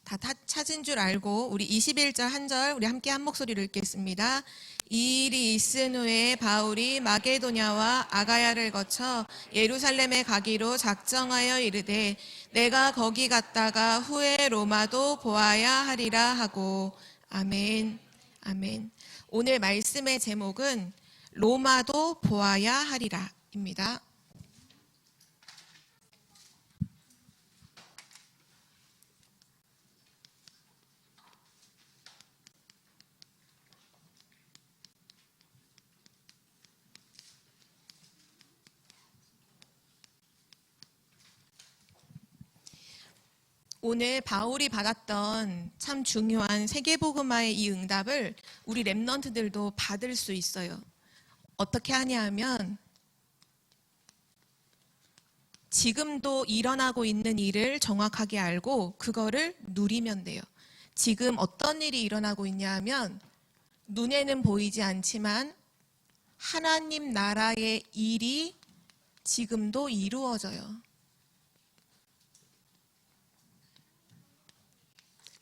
다 찾은 줄 알고 우리 21절 한 절 우리 함께 한 목소리로 읽겠습니다. 이 일이 있은 후에 바울이 마게도냐와 아가야를 거쳐 예루살렘에 가기로 작정하여 이르되 내가 거기 갔다가 후에 로마도 보아야 하리라 하고. 아멘. 아멘. 오늘 말씀의 제목은 로마도 보아야 하리라 입니다. 오늘 바울이 받았던 참 중요한 세계복음화의 이 응답을 우리 랩넌트들도 받을 수 있어요. 어떻게 하냐 하면 지금도 일어나고 있는 일을 정확하게 알고 그거를 누리면 돼요. 지금 어떤 일이 일어나고 있냐 하면 눈에는 보이지 않지만 하나님 나라의 일이 지금도 이루어져요.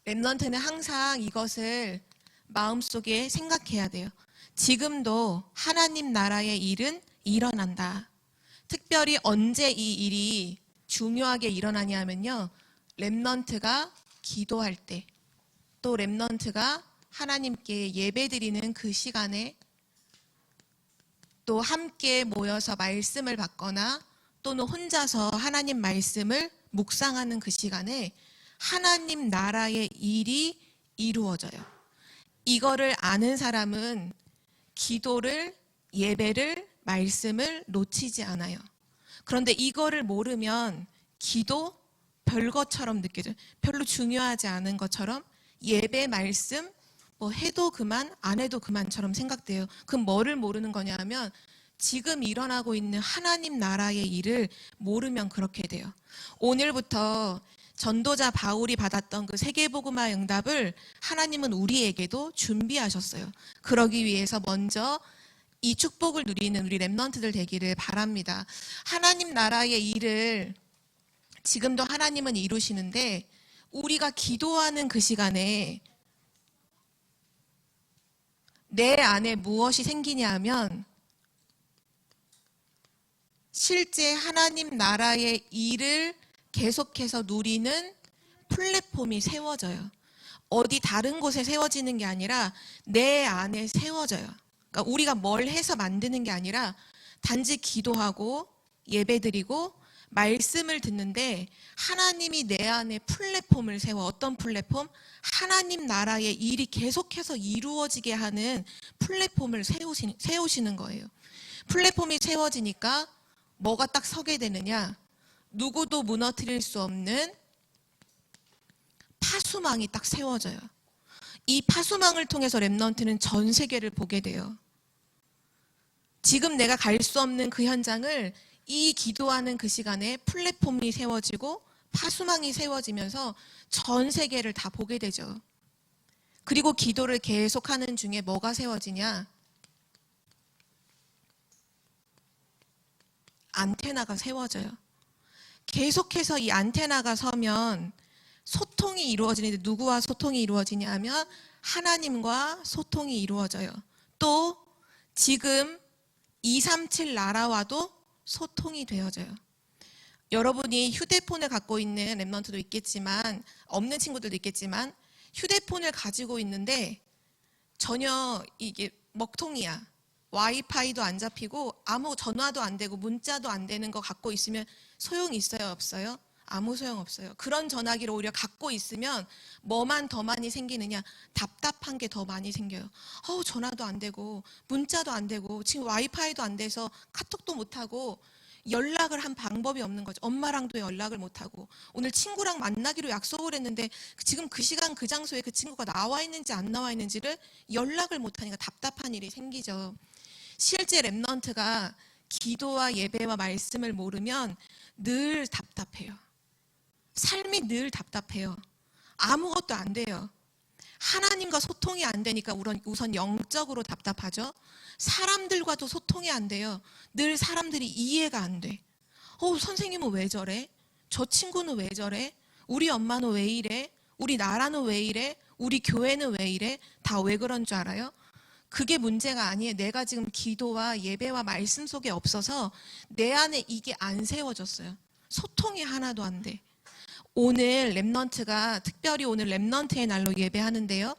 랩넌트는 항상 이것을 마음속에 생각해야 돼요. 지금도 하나님 나라의 일은 일어난다. 특별히 언제 이 일이 중요하게 일어나냐 하면요, 랩넌트가 기도할 때, 또 랩넌트가 하나님께 예배드리는 그 시간에, 또 함께 모여서 말씀을 받거나 또는 혼자서 하나님 말씀을 묵상하는 그 시간에 하나님 나라의 일이 이루어져요. 이거를 아는 사람은 기도를, 예배를, 말씀을 놓치지 않아요. 그런데 이거를 모르면 기도 별것처럼 느껴져요. 별로 중요하지 않은 것처럼, 예배, 말씀 뭐 해도 그만, 안 해도 그만처럼 생각돼요. 그럼 뭐를 모르는 거냐 하면 지금 일어나고 있는 하나님 나라의 일을 모르면 그렇게 돼요. 오늘부터 전도자 바울이 받았던 그 세계복음화 응답을 하나님은 우리에게도 준비하셨어요. 그러기 위해서 먼저 이 축복을 누리는 우리 랩넌트들 되기를 바랍니다. 하나님 나라의 일을 지금도 하나님은 이루시는데 우리가 기도하는 그 시간에 내 안에 무엇이 생기냐 하면 실제 하나님 나라의 일을 계속해서 누리는 플랫폼이 세워져요. 어디 다른 곳에 세워지는 게 아니라 내 안에 세워져요. 그러니까 우리가 뭘 해서 만드는 게 아니라 단지 기도하고 예배드리고 말씀을 듣는데 하나님이 내 안에 플랫폼을 세워. 어떤 플랫폼? 하나님 나라의 일이 계속해서 이루어지게 하는 플랫폼을 세우시는 거예요. 플랫폼이 세워지니까 뭐가 딱 서게 되느냐? 누구도 무너뜨릴 수 없는 파수망이 딱 세워져요. 이 파수망을 통해서 랩넌트는 전 세계를 보게 돼요. 지금 내가 갈 수 없는 그 현장을 이 기도하는 그 시간에 플랫폼이 세워지고 파수망이 세워지면서 전 세계를 다 보게 되죠. 그리고 기도를 계속하는 중에 뭐가 세워지냐? 안테나가 세워져요. 계속해서 이 안테나가 서면 소통이 이루어지는데 누구와 소통이 이루어지냐 하면 하나님과 소통이 이루어져요. 또 지금 237 나라와도 소통이 되어져요. 여러분이 휴대폰을 갖고 있는 랩넌트도 있겠지만 없는 친구들도 있겠지만 휴대폰을 가지고 있는데 전혀 이게 먹통이야. 와이파이도 안 잡히고 아무 전화도 안 되고 문자도 안 되는 거 갖고 있으면 소용이 있어요, 없어요? 아무 소용 없어요. 그런 전화기를 오히려 갖고 있으면 뭐만 더 많이 생기느냐? 답답한 게 더 많이 생겨요. 전화도 안 되고 문자도 안 되고 지금 와이파이도 안 돼서 카톡도 못 하고 연락을 한 방법이 없는 거죠. 엄마랑도 연락을 못 하고 오늘 친구랑 만나기로 약속을 했는데 지금 그 시간 그 장소에 그 친구가 나와 있는지 안 나와 있는지를 연락을 못 하니까 답답한 일이 생기죠. 실제 랩넌트가 기도와 예배와 말씀을 모르면 늘 답답해요. 삶이 늘 답답해요. 아무것도 안 돼요. 하나님과 소통이 안 되니까 우선 영적으로 답답하죠. 사람들과도 소통이 안 돼요. 늘 사람들이 이해가 안 돼. 선생님은 왜 저래? 저 친구는 왜 저래? 우리 엄마는 왜 이래? 우리 나라는 왜 이래? 우리 교회는 왜 이래? 다 왜 그런 줄 알아요? 그게 문제가 아니에요. 내가 지금 기도와 예배와 말씀 속에 없어서 내 안에 이게 안 세워졌어요. 소통이 하나도 안 돼. 오늘 렘넌트가 특별히 오늘 렘넌트의 날로 예배하는데요.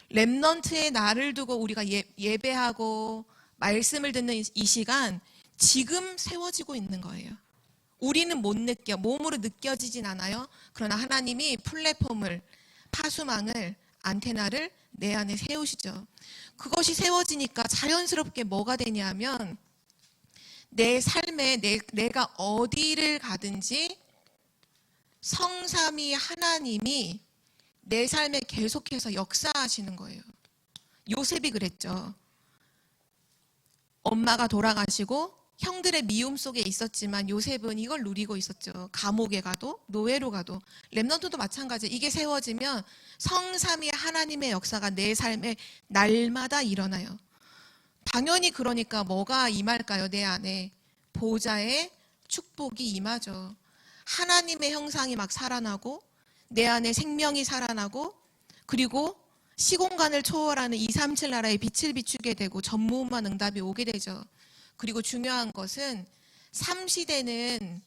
렘넌트의 날을 두고 우리가 예배하고 말씀을 듣는 이 시간 지금 세워지고 있는 거예요. 우리는 못 느껴, 몸으로 느껴지진 않아요. 그러나 하나님이 플랫폼을, 파수망을, 안테나를 내 안에 세우시죠. 그것이 세워지니까 자연스럽게 뭐가 되냐면 내 삶에 내가 어디를 가든지 성삼위 하나님이 내 삶에 계속해서 역사하시는 거예요. 요셉이 그랬죠. 엄마가 돌아가시고 형들의 미움 속에 있었지만 요셉은 이걸 누리고 있었죠. 감옥에 가도 노예로 가도. 렘넌트도 마찬가지예요. 이게 세워지면 성삼위 하나님의 역사가 내 삶에 날마다 일어나요. 당연히 그러니까 뭐가 임할까요? 내 안에 보좌의 축복이 임하죠. 하나님의 형상이 막 살아나고 내 안에 생명이 살아나고 그리고 시공간을 초월하는 237 나라의 빛을 비추게 되고 전무후무한 응답이 오게 되죠. 그리고 중요한 것은 3시대는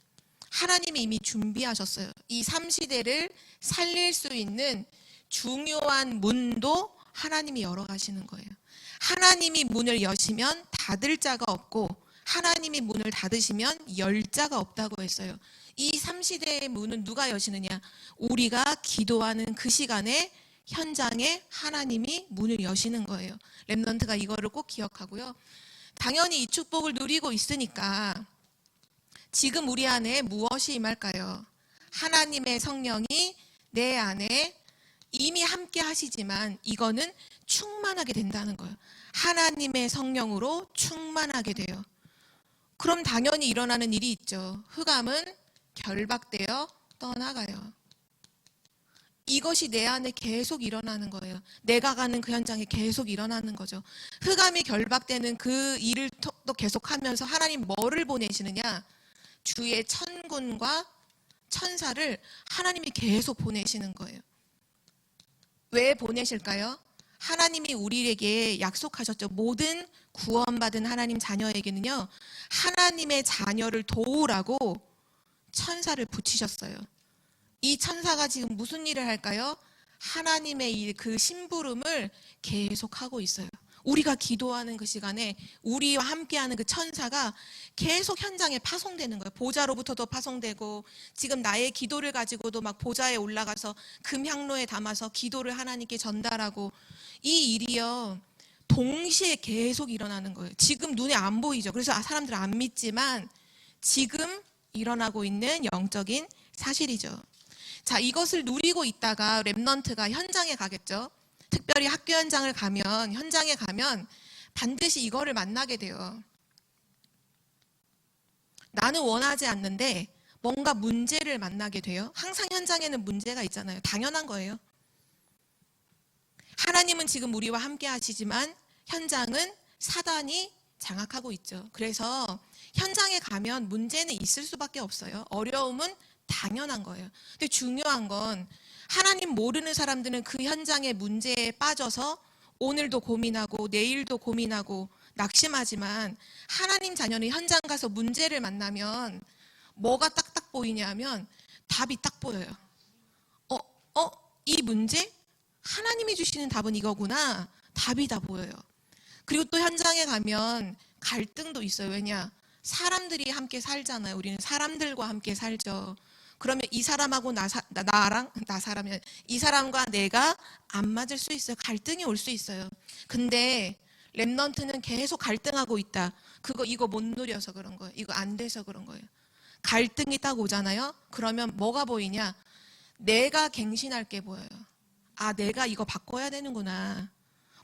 하나님이 이미 준비하셨어요. 이 3시대를 살릴 수 있는 중요한 문도 하나님이 열어가시는 거예요. 하나님이 문을 여시면 닫을 자가 없고 하나님이 문을 닫으시면 열 자가 없다고 했어요. 이 3시대의 문은 누가 여시느냐? 우리가 기도하는 그 시간에 현장에 하나님이 문을 여시는 거예요. 렘넌트가 이거를 꼭 기억하고요. 당연히 이 축복을 누리고 있으니까 지금 우리 안에 무엇이 임할까요? 하나님의 성령이 내 안에 이미 함께 하시지만 이거는 충만하게 된다는 거예요. 하나님의 성령으로 충만하게 돼요. 그럼 당연히 일어나는 일이 있죠. 흑암은 결박되어 떠나가요. 이것이 내 안에 계속 일어나는 거예요. 내가 가는 그 현장에 계속 일어나는 거죠. 흑암이 결박되는 그 일을 또 계속하면서 하나님 뭐를 보내시느냐? 주의 천군과 천사를 하나님이 계속 보내시는 거예요. 왜 보내실까요? 하나님이 우리에게 약속하셨죠. 모든 구원받은 하나님 자녀에게는요, 하나님의 자녀를 도우라고 천사를 붙이셨어요. 이 천사가 지금 무슨 일을 할까요? 하나님의 일, 그 심부름을 계속하고 있어요. 우리가 기도하는 그 시간에 우리와 함께하는 그 천사가 계속 현장에 파송되는 거예요. 보좌로부터도 파송되고 지금 나의 기도를 가지고도 막 보좌에 올라가서 금향로에 담아서 기도를 하나님께 전달하고 이 일이요 동시에 계속 일어나는 거예요. 지금 눈에 안 보이죠. 그래서 사람들은 안 믿지만 지금 일어나고 있는 영적인 사실이죠. 자, 이것을 누리고 있다가 렘넌트가 현장에 가겠죠. 특별히 학교 현장에 가면 반드시 이거를 만나게 돼요. 나는 원하지 않는데 뭔가 문제를 만나게 돼요. 항상 현장에는 문제가 있잖아요. 당연한 거예요. 하나님은 지금 우리와 함께 하시지만 현장은 사단이 장악하고 있죠. 그래서 현장에 가면 문제는 있을 수밖에 없어요. 어려움은 당연한 거예요. 근데 중요한 건 하나님 모르는 사람들은 그 현장의 문제에 빠져서 오늘도 고민하고 내일도 고민하고 낙심하지만 하나님 자녀는 현장 가서 문제를 만나면 뭐가 딱딱 보이냐면 답이 딱 보여요. 이 문제? 하나님이 주시는 답은 이거구나. 답이 다 보여요. 그리고 또 현장에 가면 갈등도 있어요. 왜냐? 사람들이 함께 살잖아요. 우리는 사람들과 함께 살죠. 그러면 이 사람하고 이 사람과 내가 안 맞을 수 있어요. 갈등이 올 수 있어요. 근데 렘넌트는 계속 갈등하고 있다. 이거 못 누려서 그런 거예요. 이거 안 돼서 그런 거예요. 갈등이 딱 오잖아요. 그러면 뭐가 보이냐? 내가 갱신할 게 보여요. 아, 내가 이거 바꿔야 되는구나.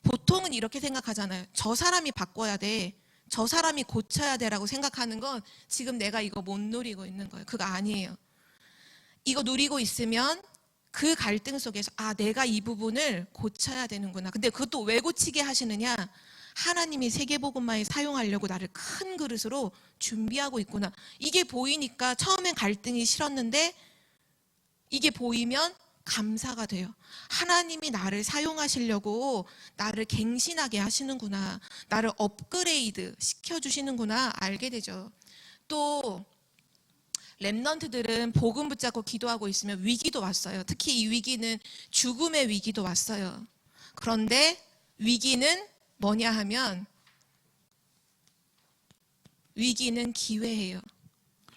보통은 이렇게 생각하잖아요. 저 사람이 바꿔야 돼. 저 사람이 고쳐야 돼라고 생각하는 건 지금 내가 이거 못 누리고 있는 거예요. 그거 아니에요. 이거 누리고 있으면 그 갈등 속에서 아, 내가 이 부분을 고쳐야 되는구나. 근데 그것도 왜 고치게 하시느냐? 하나님이 세계복음화에 사용하려고 나를 큰 그릇으로 준비하고 있구나. 이게 보이니까 처음엔 갈등이 싫었는데 이게 보이면 감사가 돼요. 하나님이 나를 사용하시려고 나를 갱신하게 하시는구나. 나를 업그레이드 시켜주시는구나 알게 되죠. 또 렘넌트들은 복음 붙잡고 기도하고 있으면 위기도 왔어요. 특히 이 위기는 죽음의 위기도 왔어요. 그런데 위기는 뭐냐 하면 위기는 기회예요.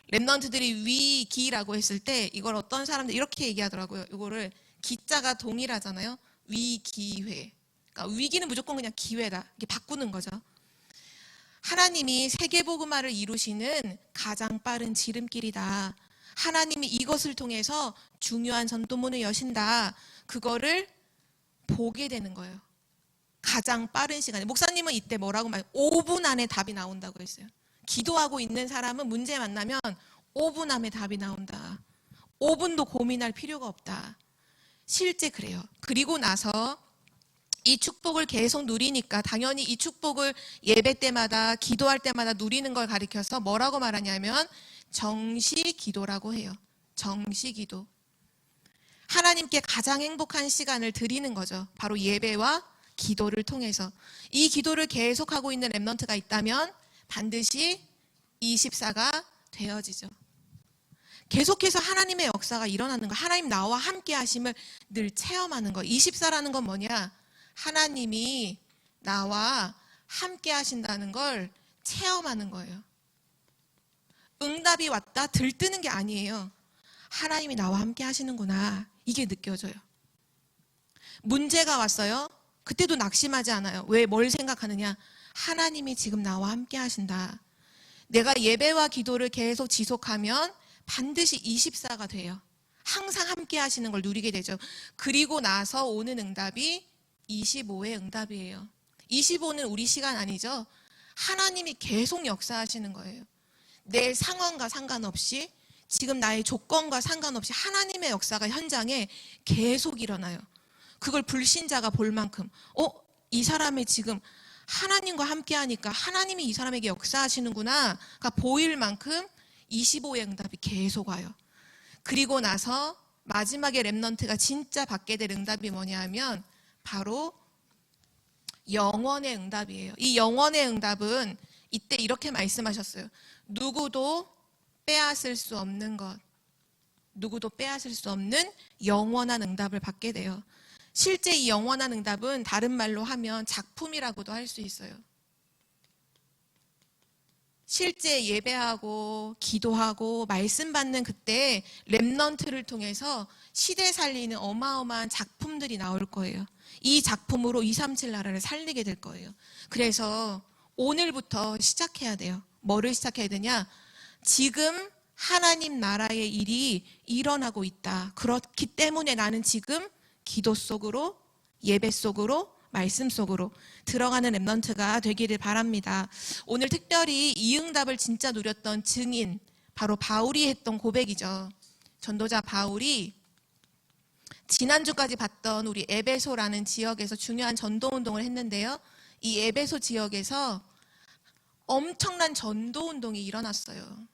렘넌트들이 위기라고 했을 때 이걸 어떤 사람들이 이렇게 얘기하더라고요. 이거를 기자가 동일하잖아요. 위기회. 그러니까 위기는 무조건 그냥 기회다. 이게 바꾸는 거죠. 하나님이 세계복음화를 이루시는 가장 빠른 지름길이다. 하나님이 이것을 통해서 중요한 전도문을 여신다. 그거를 보게 되는 거예요. 가장 빠른 시간에. 목사님은 이때 뭐라고 말해요? 5분 안에 답이 나온다고 했어요. 기도하고 있는 사람은 문제 만나면 5분 안에 답이 나온다. 5분도 고민할 필요가 없다. 실제 그래요. 그리고 나서 이 축복을 계속 누리니까 당연히 이 축복을 예배 때마다 기도할 때마다 누리는 걸 가리켜서 뭐라고 말하냐면 정시기도라고 해요. 정시기도. 하나님께 가장 행복한 시간을 드리는 거죠. 바로 예배와 기도를 통해서. 이 기도를 계속하고 있는 렘넌트가 있다면 반드시 24가 되어지죠. 계속해서 하나님의 역사가 일어나는 거. 하나님 나와 함께 하심을 늘 체험하는 거. 24라는 건 뭐냐? 하나님이 나와 함께 하신다는 걸 체험하는 거예요. 응답이 왔다 들뜨는 게 아니에요. 하나님이 나와 함께 하시는구나. 이게 느껴져요. 문제가 왔어요. 그때도 낙심하지 않아요. 왜? 뭘 생각하느냐? 하나님이 지금 나와 함께 하신다. 내가 예배와 기도를 계속 지속하면 반드시 24가 돼요. 항상 함께 하시는 걸 누리게 되죠. 그리고 나서 오는 응답이 25의 응답이에요. 25는 우리 시간 아니죠. 하나님이 계속 역사하시는 거예요. 내 상황과 상관없이, 지금 나의 조건과 상관없이 하나님의 역사가 현장에 계속 일어나요. 그걸 불신자가 볼 만큼 이 사람이 지금 하나님과 함께 하니까 하나님이 이 사람에게 역사하시는구나가 보일 만큼 25의 응답이 계속 와요. 그리고 나서 마지막에 렘넌트가 진짜 받게 될 응답이 뭐냐 하면 바로 영원의 응답이에요. 이 영원의 응답은 이때 이렇게 말씀하셨어요. 누구도 빼앗을 수 없는 것, 누구도 빼앗을 수 없는 영원한 응답을 받게 돼요. 실제 이 영원한 응답은 다른 말로 하면 작품이라고도 할 수 있어요. 실제 예배하고 기도하고 말씀 받는 그때 렘넌트를 통해서 시대 살리는 어마어마한 작품들이 나올 거예요. 이 작품으로 237 나라를 살리게 될 거예요. 그래서 오늘부터 시작해야 돼요. 뭐를 시작해야 되냐? 지금 하나님 나라의 일이 일어나고 있다. 그렇기 때문에 나는 지금 기도 속으로, 예배 속으로, 말씀 속으로 들어가는 렘넌트가 되기를 바랍니다. 오늘 특별히 이 응답을 진짜 누렸던 증인, 바로 바울이 했던 고백이죠. 전도자 바울이 지난주까지 봤던 우리 에베소라는 지역에서 중요한 전도운동을 했는데요. 이 에베소 지역에서 엄청난 전도운동이 일어났어요.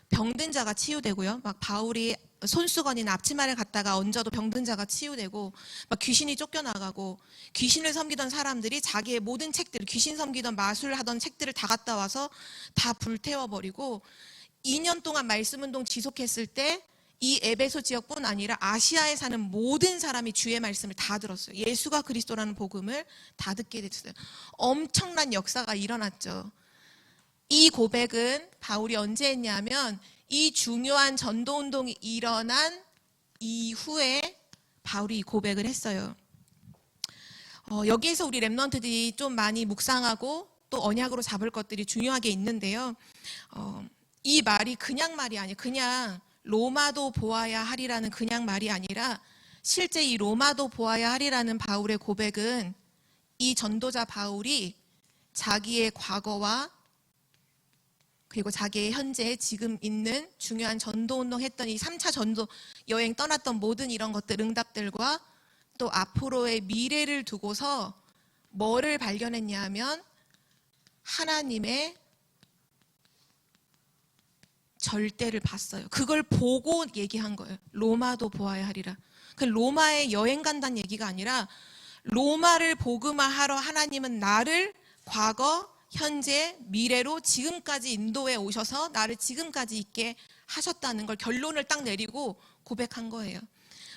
병든 자가 치유되고요. 막 바울이 손수건이나 앞치마를 갖다가 얹어도 병든 자가 치유되고, 막 귀신이 쫓겨나가고, 귀신을 섬기던 사람들이 자기의 모든 책들을, 귀신 섬기던 마술을 하던 책들을 다 갖다 와서 다 불태워버리고, 2년 동안 말씀운동 지속했을 때 이 에베소 지역뿐 아니라 아시아에 사는 모든 사람이 주의 말씀을 다 들었어요. 예수가 그리스도라는 복음을 다 듣게 됐어요. 엄청난 역사가 일어났죠. 이 고백은 바울이 언제 했냐면 이 중요한 전도운동이 일어난 이후에 바울이 이 고백을 했어요. 여기에서 우리 렘넌트들이 좀 많이 묵상하고 또 언약으로 잡을 것들이 중요하게 있는데요. 이 말이 그냥 말이 아니에요. 그냥 로마도 보아야 하리라는 그냥 말이 아니라 실제 이 로마도 보아야 하리라는 바울의 고백은 이 전도자 바울이 자기의 과거와 그리고 자기의 현재 지금 있는 중요한 전도운동 했던 이 3차 전도 여행 떠났던 모든 이런 것들 응답들과 또 앞으로의 미래를 두고서 뭐를 발견했냐 하면 하나님의 절대를 봤어요. 그걸 보고 얘기한 거예요. 로마도 보아야 하리라. 그 로마에 여행 간다는 얘기가 아니라 로마를 복음화하러 하나님은 나를 과거, 현재, 미래로 지금까지 인도해 오셔서 나를 지금까지 있게 하셨다는 걸 결론을 딱 내리고 고백한 거예요.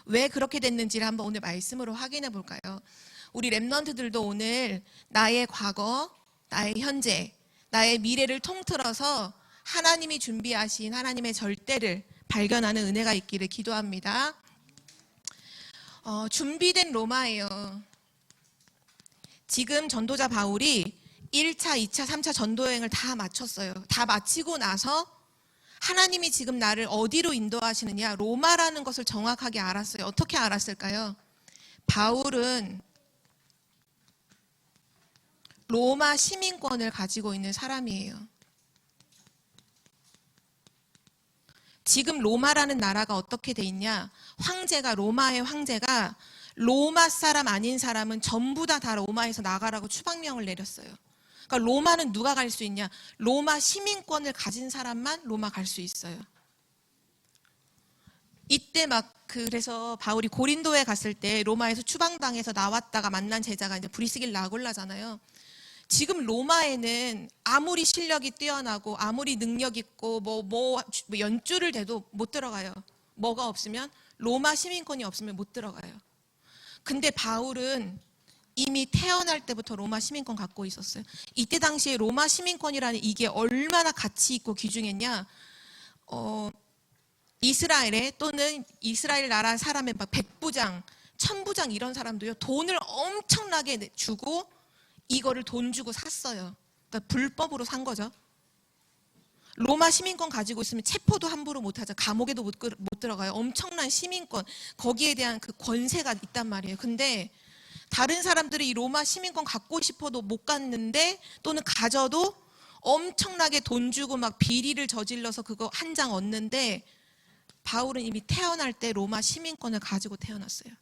왜 그렇게 됐는지를 한번 오늘 말씀으로 확인해 볼까요? 우리 랩런트들도 오늘 나의 과거, 나의 현재, 나의 미래를 통틀어서 하나님이 준비하신 하나님의 절대를 발견하는 은혜가 있기를 기도합니다. 준비된 로마예요. 지금 전도자 바울이 1차, 2차, 3차 전도여행을 다 마쳤어요. 다 마치고 나서 하나님이 지금 나를 어디로 인도하시느냐, 로마라는 것을 정확하게 알았어요. 어떻게 알았을까요? 바울은 로마 시민권을 가지고 있는 사람이에요. 지금 로마라는 나라가 어떻게 돼 있냐? 황제가, 로마의 황제가 로마 사람 아닌 사람은 전부 다 로마에서 나가라고 추방명을 내렸어요. 그러니까 로마는 누가 갈 수 있냐? 로마 시민권을 가진 사람만 로마 갈 수 있어요. 이때 그래서 바울이 고린도에 갔을 때 로마에서 추방당해서 나왔다가 만난 제자가 이제 브리스길라 아굴라잖아요. 지금 로마에는 아무리 실력이 뛰어나고 아무리 능력 있고 뭐 연줄을 대도 못 들어가요. 뭐가 없으면, 로마 시민권이 없으면 못 들어가요. 근데 바울은 이미 태어날 때부터 로마 시민권 갖고 있었어요. 이때 당시에 로마 시민권이라는 이게 얼마나 가치 있고 귀중했냐? 이스라엘에, 또는 이스라엘 나라 사람의 백부장, 천부장 이런 사람도요, 돈을 엄청나게 주고 이거를 돈 주고 샀어요. 그러니까 불법으로 산 거죠. 로마 시민권 가지고 있으면 체포도 함부로 못 하죠. 감옥에도 못 들어가요. 엄청난 시민권, 거기에 대한 그 권세가 있단 말이에요. 근데 다른 사람들이 이 로마 시민권 갖고 싶어도 못 갔는데, 또는 가져도 엄청나게 돈 주고 비리를 저질러서 그거 한 장 얻는데, 바울은 이미 태어날 때 로마 시민권을 가지고 태어났어요.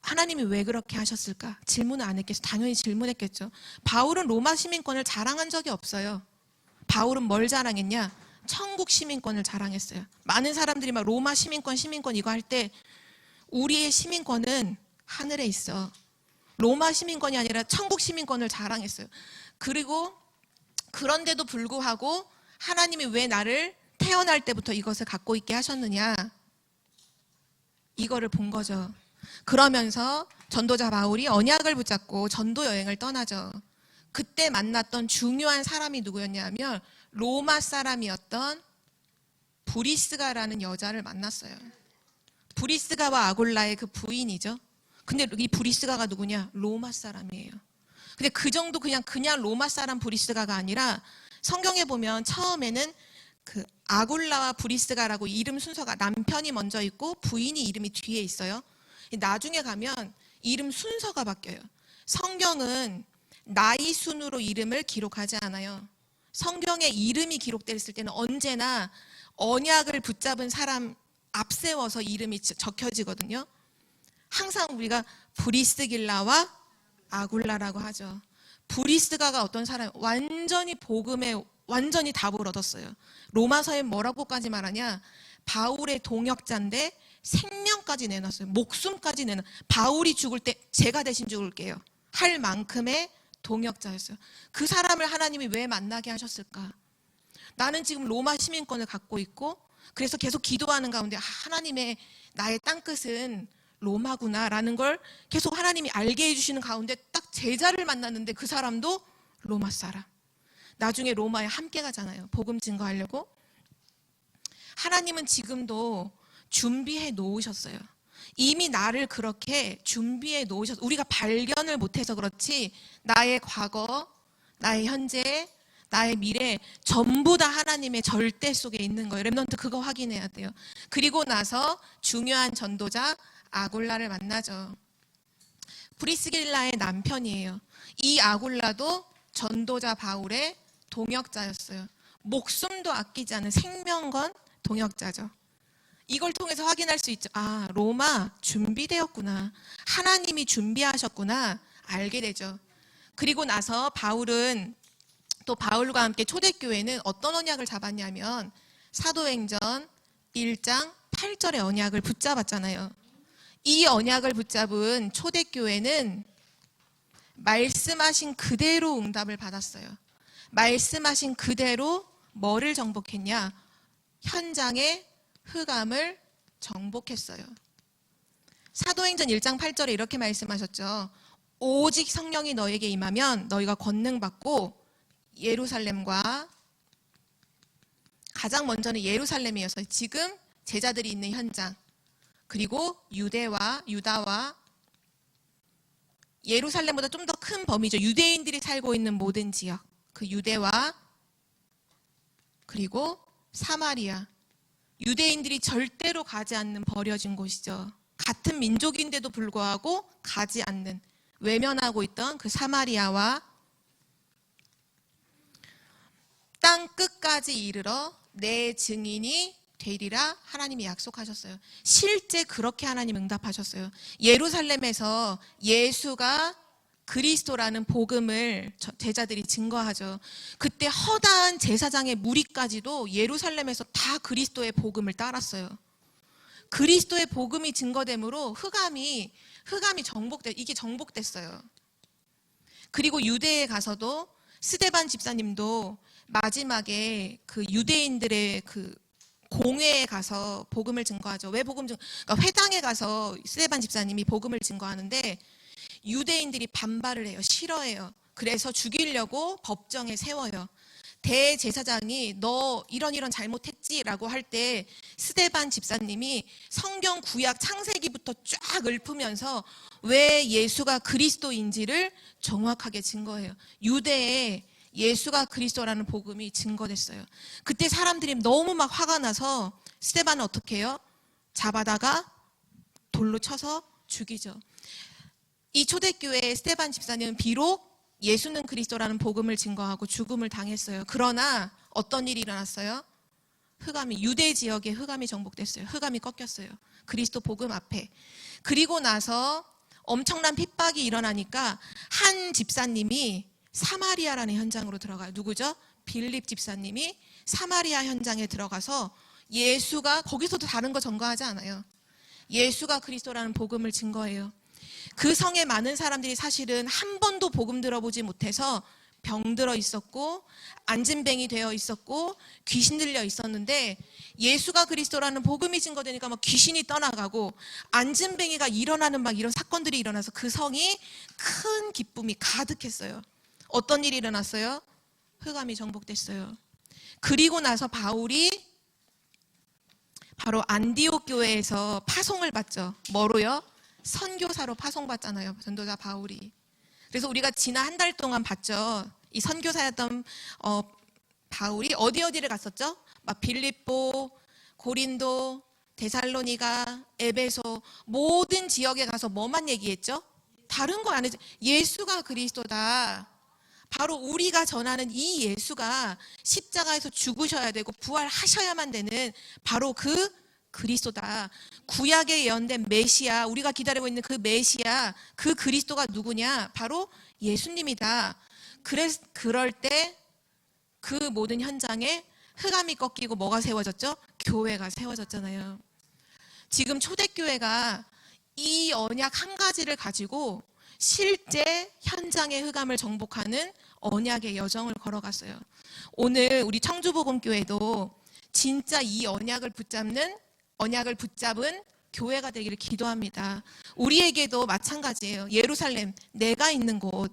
하나님이 왜 그렇게 하셨을까? 질문을 안 했겠죠. 당연히 질문했겠죠. 바울은 로마 시민권을 자랑한 적이 없어요. 바울은 뭘 자랑했냐? 천국 시민권을 자랑했어요. 많은 사람들이 로마 시민권 이거 할 때 우리의 시민권은 하늘에 있어. 로마 시민권이 아니라 천국 시민권을 자랑했어요. 그리고 그런데도 불구하고 하나님이 왜 나를 태어날 때부터 이것을 갖고 있게 하셨느냐? 이거를 본 거죠. 그러면서 전도자 바울이 언약을 붙잡고 전도 여행을 떠나죠. 그때 만났던 중요한 사람이 누구였냐면 로마 사람이었던 브리스가라는 여자를 만났어요. 브리스가와 아굴라의 그 부인이죠. 근데 이 브리스가가 누구냐? 로마 사람이에요. 근데 그 정도 그냥 로마 사람 브리스가가 아니라, 성경에 보면 처음에는 그 아굴라와 브리스가라고 이름 순서가 남편이 먼저 있고 부인이 이름이 뒤에 있어요. 나중에 가면 이름 순서가 바뀌어요. 성경은 나이 순으로 이름을 기록하지 않아요. 성경에 이름이 기록됐을 때는 언제나 언약을 붙잡은 사람 앞세워서 이름이 적혀지거든요. 항상 우리가 브리스길라와 아굴라라고 하죠. 브리스가가 어떤 사람, 완전히 복음에 완전히 답을 얻었어요. 로마서에 뭐라고까지 말하냐? 바울의 동역자인데 생명까지 내놨어요. 목숨까지 내놨어요. 바울이 죽을 때 제가 대신 죽을게요 할 만큼의 동역자였어요. 그 사람을 하나님이 왜 만나게 하셨을까? 나는 지금 로마 시민권을 갖고 있고, 그래서 계속 기도하는 가운데 하나님의 나의 땅끝은 로마구나라는 걸 계속 하나님이 알게 해주시는 가운데 딱 제자를 만났는데 그 사람도 로마 사람. 나중에 로마에 함께 가잖아요. 복음 증거하려고. 하나님은 지금도 준비해 놓으셨어요. 이미 나를 그렇게 준비해 놓으셨어요. 우리가 발견을 못해서 그렇지 나의 과거, 나의 현재, 나의 미래 전부 다 하나님의 절대 속에 있는 거예요. 렘넌트 그거 확인해야 돼요. 그리고 나서 중요한 전도자 아굴라를 만나죠. 브리스길라의 남편이에요. 이 아굴라도 전도자 바울의 동역자였어요. 목숨도 아끼지 않은 생명건 동역자죠. 이걸 통해서 확인할 수 있죠. 아, 로마 준비되었구나. 하나님이 준비하셨구나. 알게 되죠. 그리고 나서 바울은 또 바울과 함께 초대교회는 어떤 언약을 잡았냐면 사도행전 1장 8절의 언약을 붙잡았잖아요. 이 언약을 붙잡은 초대교회는 말씀하신 그대로 응답을 받았어요. 말씀하신 그대로 뭐를 정복했냐? 현장의 흑암을 정복했어요. 사도행전 1장 8절에 이렇게 말씀하셨죠. 오직 성령이 너에게 임하면 너희가 권능 받고 예루살렘과, 가장 먼저는 예루살렘이어서 지금 제자들이 있는 현장, 그리고 유다와 예루살렘보다 좀 더 큰 범위죠. 유대인들이 살고 있는 모든 지역, 그 유대와 그리고 사마리아, 유대인들이 절대로 가지 않는 버려진 곳이죠. 같은 민족인데도 불구하고 가지 않는, 외면하고 있던 그 사마리아와 땅 끝까지 이르러 내 증인이 되리라 하나님이 약속하셨어요. 실제 그렇게 하나님 응답하셨어요. 예루살렘에서 예수가 그리스도라는 복음을 제자들이 증거하죠. 그때 허다한 제사장의 무리까지도 예루살렘에서 다 그리스도의 복음을 따랐어요. 그리스도의 복음이 증거되므로 흑암이 이게 정복됐어요. 그리고 유대에 가서도 스데반 집사님도 마지막에 그 유대인들의 그 공회에 가서 복음을 증거하죠. 왜 그러니까 회당에 가서 스데반 집사님이 복음을 증거하는데 유대인들이 반발을 해요. 싫어해요. 그래서 죽이려고 법정에 세워요. 대제사장이 너 이런 잘못했지라고 할 때 스데반 집사님이 성경 구약 창세기부터 쫙 읊으면서 왜 예수가 그리스도인지를 정확하게 증거해요. 유대에 예수가 그리스도라는 복음이 증거됐어요. 그때 사람들이 너무 막 화가 나서 스데반은 어떻게 해요? 잡아다가 돌로 쳐서 죽이죠. 이 초대교회의 스데반 집사님은 비록 예수는 그리스도라는 복음을 증거하고 죽음을 당했어요. 그러나 어떤 일이 일어났어요? 유대 지역에 흑암이 정복됐어요. 흑암이 꺾였어요. 그리스도 복음 앞에. 그리고 나서 엄청난 핍박이 일어나니까 한 집사님이 사마리아라는 현장으로 들어가요. 누구죠? 빌립 집사님이 사마리아 현장에 들어가서 예수가, 거기서도 다른 거 증거하지 않아요. 예수가 그리스도라는 복음을 증거해요. 그 성에 많은 사람들이 사실은 한 번도 복음 들어보지 못해서 병들어 있었고 안진뱅이 되어 있었고 귀신 들려 있었는데 예수가 그리스도라는 복음이 증거되니까 막 귀신이 떠나가고 안진뱅이가 일어나는 막 이런 사건들이 일어나서 그 성이 큰 기쁨이 가득했어요. 어떤 일이 일어났어요? 흑암이 정복됐어요. 그리고 나서 바울이 바로 안디옥 교회에서 파송을 받죠. 뭐로요? 선교사로 파송받잖아요. 전도자 바울이. 그래서 우리가 지난 한 달 동안 봤죠. 이 선교사였던 바울이 어디를 갔었죠? 막 빌립보, 고린도, 데살로니가, 에베소 모든 지역에 가서 뭐만 얘기했죠? 다른 거 안 했죠. 예수가 그리스도다. 바로 우리가 전하는 이 예수가 십자가에서 죽으셔야 되고 부활하셔야만 되는 바로 그 그리스도다. 구약에 예언된 메시아, 우리가 기다리고 있는 그 메시아, 그 그리스도가 누구냐? 바로 예수님이다. 그럴 때 그 모든 현장에 흑암이 꺾이고 뭐가 세워졌죠? 교회가 세워졌잖아요. 지금 초대교회가 이 언약 한 가지를 가지고 실제 현장의 흑암을 정복하는 언약의 여정을 걸어갔어요. 오늘 우리 청주복음교회도 진짜 이 언약을 붙잡은 교회가 되기를 기도합니다. 우리에게도 마찬가지예요. 예루살렘, 내가 있는 곳,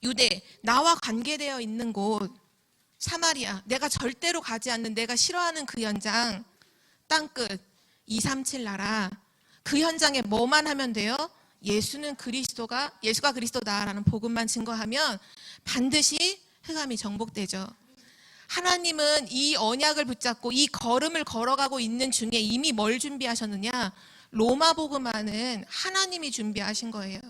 유대, 나와 관계되어 있는 곳, 사마리아, 내가 절대로 가지 않는, 내가 싫어하는 그 현장, 땅끝, 237 나라, 그 현장에 뭐만 하면 돼요? 예수가 그리스도다라는 복음만 증거하면 반드시 흑암이 정복되죠. 하나님은 이 언약을 붙잡고 이 걸음을 걸어가고 있는 중에 이미 뭘 준비하셨느냐? 로마 복음화는 하나님이 준비하신 거예요.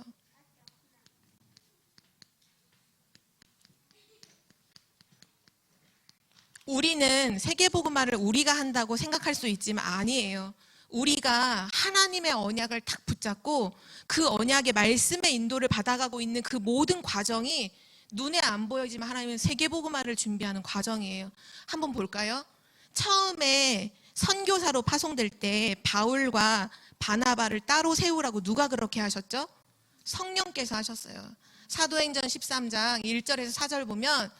우리는 세계 복음화를 우리가 한다고 생각할 수 있지만 아니에요. 우리가 하나님의 언약을 딱 붙잡고 그 언약의 말씀의 인도를 받아가고 있는 그 모든 과정이 눈에 안 보여지만 하나님은 세계복음화를 준비하는 과정이에요. 한번 볼까요? 처음에 선교사로 파송될 때 바울과 바나바를 따로 세우라고 누가 그렇게 하셨죠? 성령께서 하셨어요. 사도행전 13장 1절에서 4절 보면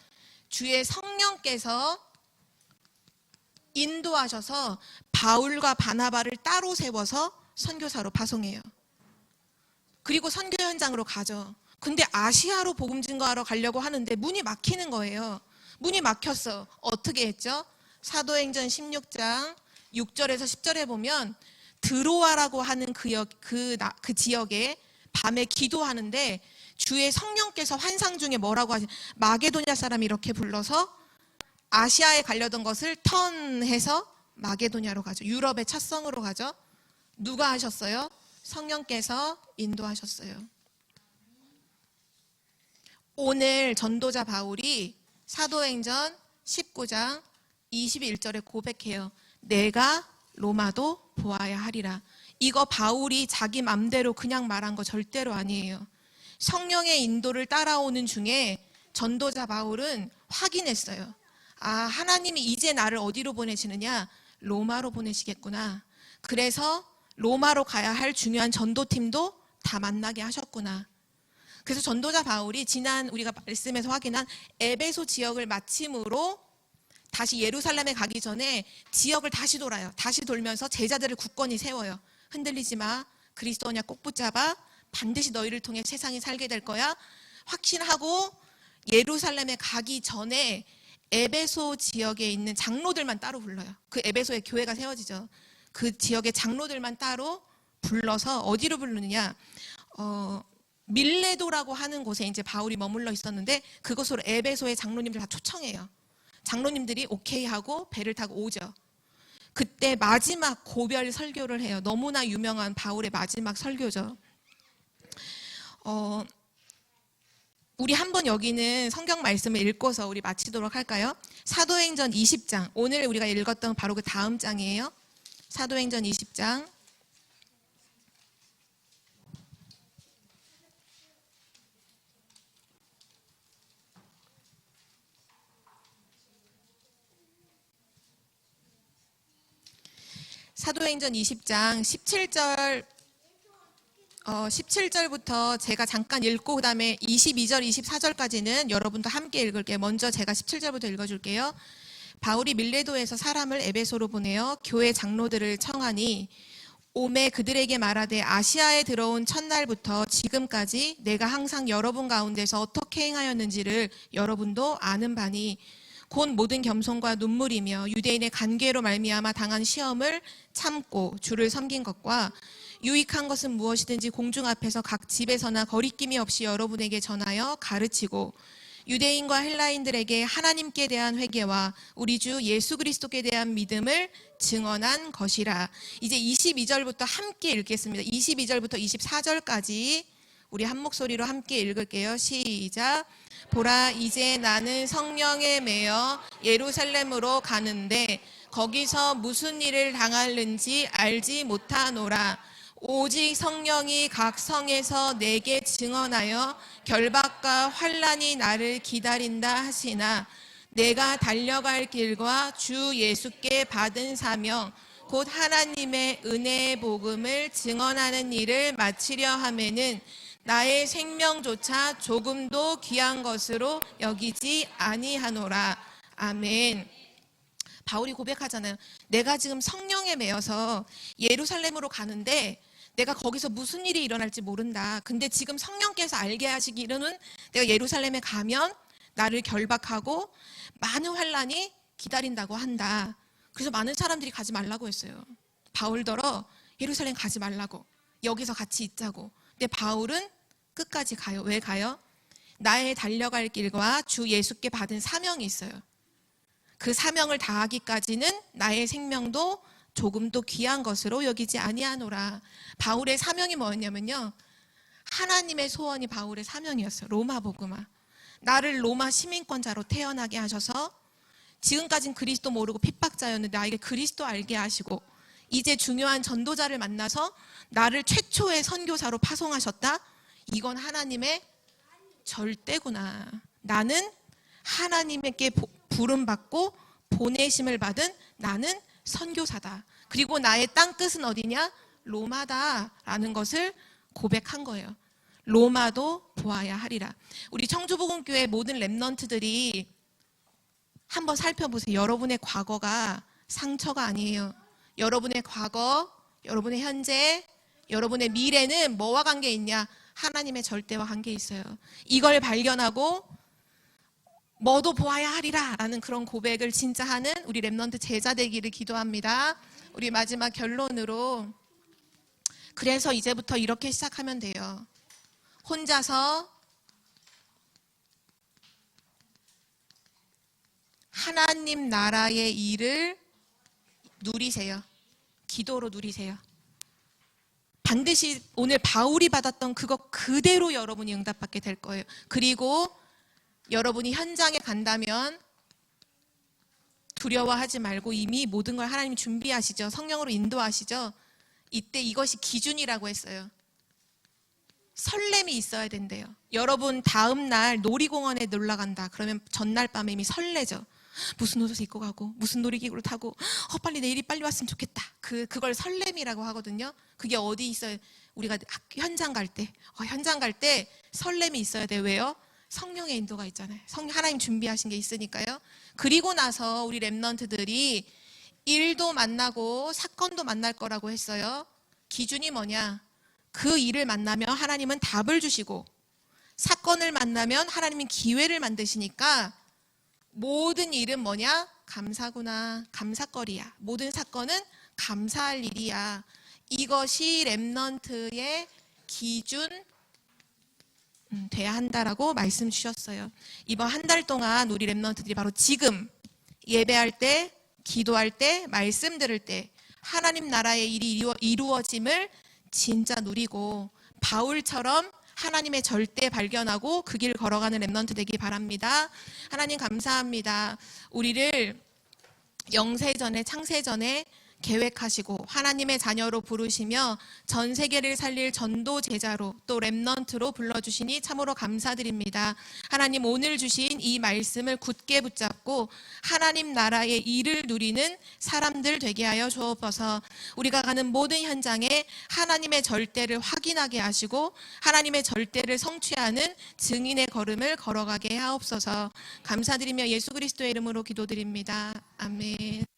주의 성령께서 인도하셔서 바울과 바나바를 따로 세워서 선교사로 파송해요. 그리고 선교 현장으로 가죠. 근데 아시아로 복음 증거하러 가려고 하는데 문이 막히는 거예요. 문이 막혔어. 어떻게 했죠? 사도행전 16장 6절에서 10절에 보면 드로아라고 하는 그 지역에 밤에 기도하는데 주의 성령께서 환상 중에 뭐라고 하시? 마게도냐 사람이 이렇게 불러서 아시아에 가려던 것을 턴해서 마게도냐로 가죠. 유럽의 첫 성으로 가죠. 누가 하셨어요? 성령께서 인도하셨어요. 오늘 전도자 바울이 사도행전 19장 21절에 고백해요. 내가 로마도 보아야 하리라. 이거 바울이 자기 맘대로 그냥 말한 거 절대로 아니에요. 성령의 인도를 따라오는 중에 전도자 바울은 확인했어요. 아, 하나님이 이제 나를 어디로 보내시느냐? 로마로 보내시겠구나. 그래서 로마로 가야 할 중요한 전도팀도 다 만나게 하셨구나. 그래서 전도자 바울이 지난 우리가 말씀에서 확인한 에베소 지역을 마침으로 다시 예루살렘에 가기 전에 지역을 다시 돌아요. 다시 돌면서 제자들을 굳건히 세워요. 흔들리지 마. 그리스도 언약 꼭 붙잡아. 반드시 너희를 통해 세상이 살게 될 거야. 확신하고 예루살렘에 가기 전에 에베소 지역에 있는 장로들만 따로 불러요. 그 에베소에 교회가 세워지죠. 그 지역의 장로들만 따로 불러서 어디로 부르느냐? 밀레도라고 하는 곳에 이제 바울이 머물러 있었는데 그곳으로 에베소의 장로님들 다 초청해요. 장로님들이 오케이 하고 배를 타고 오죠. 그때 마지막 고별 설교를 해요. 너무나 유명한 바울의 마지막 설교죠. 우리 한번 여기는 성경 말씀을 읽고서 우리 마치도록 할까요? 사도행전 20장, 오늘 우리가 읽었던 바로 그 다음 장이에요. 사도행전 20장 사도행전 20장 17절부터 제가 잠깐 읽고 그 다음에 22절, 24절까지는 여러분도 함께 읽을게요. 먼저 제가 17절부터 읽어줄게요. 바울이 밀레도에서 사람을 에베소로 보내어 교회 장로들을 청하니 오매 그들에게 말하되 아시아에 들어온 첫날부터 지금까지 내가 항상 여러분 가운데서 어떻게 행하였는지를 여러분도 아는 바니 곧 모든 겸손과 눈물이며 유대인의 간계로 말미암아 당한 시험을 참고 주를 섬긴 것과 유익한 것은 무엇이든지 공중 앞에서 각 집에서나 거리낌이 없이 여러분에게 전하여 가르치고 유대인과 헬라인들에게 하나님께 대한 회개와 우리 주 예수 그리스도께 대한 믿음을 증언한 것이라. 이제 22절부터 함께 읽겠습니다. 22절부터 24절까지 우리 한 목소리로 함께 읽을게요. 시작. 보라, 이제 나는 성령에 매여 예루살렘으로 가는데 거기서 무슨 일을 당할는지 알지 못하노라. 오직 성령이 각 성에서 내게 증언하여 결박과 환난이 나를 기다린다 하시나 내가 달려갈 길과 주 예수께 받은 사명 곧 하나님의 은혜의 복음을 증언하는 일을 마치려 하면은 나의 생명조차 조금도 귀한 것으로 여기지 아니하노라. 아멘. 바울이 고백하잖아요. 내가 지금 성령에 매여서 예루살렘으로 가는데 내가 거기서 무슨 일이 일어날지 모른다. 근데 지금 성령께서 알게 하시기로는 내가 예루살렘에 가면 나를 결박하고 많은 환난이 기다린다고 한다. 그래서 많은 사람들이 가지 말라고 했어요. 바울더러 예루살렘 가지 말라고. 여기서 같이 있자고. 근데 바울은 끝까지 가요. 왜 가요? 나의 달려갈 길과 주 예수께 받은 사명이 있어요. 그 사명을 다하기까지는 나의 생명도 조금도 귀한 것으로 여기지 아니하노라. 바울의 사명이 뭐였냐면요, 하나님의 소원이 바울의 사명이었어요. 로마 복음화. 나를 로마 시민권자로 태어나게 하셔서 지금까지는 그리스도 모르고 핍박자였는데 나에게 그리스도 알게 하시고 이제 중요한 전도자를 만나서 나를 최초의 선교사로 파송하셨다. 이건 하나님의 절대구나. 나는 하나님께 부름받고 보내심을 받은 나는 선교사다. 그리고 나의 땅끝은 어디냐? 로마다라는 것을 고백한 거예요. 로마도 보아야 하리라. 우리 청주복음교회 모든 렘넌트들이 한번 살펴보세요. 여러분의 과거가 상처가 아니에요. 여러분의 과거, 여러분의 현재, 여러분의 미래는 뭐와 관계 있냐? 하나님의 절대와 관계 있어요. 이걸 발견하고 뭐도 보아야 하리라 라는 그런 고백을 진짜 하는 우리 렘넌트 제자 되기를 기도합니다. 우리 마지막 결론으로, 그래서 이제부터 이렇게 시작하면 돼요. 혼자서 하나님 나라의 일을 누리세요. 기도로 누리세요. 반드시 오늘 바울이 받았던 그거 그대로 여러분이 응답받게 될 거예요. 그리고 여러분이 현장에 간다면 두려워하지 말고 이미 모든 걸 하나님이 준비하시죠. 성령으로 인도하시죠. 이때 이것이 기준이라고 했어요. 설렘이 있어야 된대요. 여러분 다음 날 놀이공원에 놀러 간다. 그러면 전날 밤에 이미 설레죠. 무슨 옷을 입고 가고 무슨 놀이기구를 타고 빨리 내일이 빨리 왔으면 좋겠다. 그걸 설렘이라고 하거든요. 그게 어디 있어요? 우리가 현장 갈 때 현장 갈 때 설렘이 있어야 돼요. 왜요? 성령의 인도가 있잖아요. 하나님 준비하신 게 있으니까요. 그리고 나서 우리 렘넌트들이 일도 만나고 사건도 만날 거라고 했어요. 기준이 뭐냐? 그 일을 만나면 하나님은 답을 주시고, 사건을 만나면 하나님은 기회를 만드시니까 모든 일은 뭐냐? 감사구나, 감사거리야. 모든 사건은 감사할 일이야. 이것이 렘넌트의 기준 돼야 한다라고 말씀 주셨어요. 이번 한 달 동안 우리 렘넌트들이 바로 지금 예배할 때, 기도할 때, 말씀 들을 때 하나님 나라의 일이 이루어짐을 진짜 누리고 바울처럼 하나님의 절대 발견하고 그 길 걸어가는 렘넌트 되기 바랍니다. 하나님 감사합니다. 우리를 영세전에 창세전에 계획하시고 하나님의 자녀로 부르시며 전 세계를 살릴 전도 제자로 또 렘넌트로 불러주시니 참으로 감사드립니다. 하나님 오늘 주신 이 말씀을 굳게 붙잡고 하나님 나라의 일을 누리는 사람들 되게 하여 주옵소서. 우리가 가는 모든 현장에 하나님의 절대를 확인하게 하시고 하나님의 절대를 성취하는 증인의 걸음을 걸어가게 하옵소서. 감사드리며 예수 그리스도의 이름으로 기도드립니다. 아멘.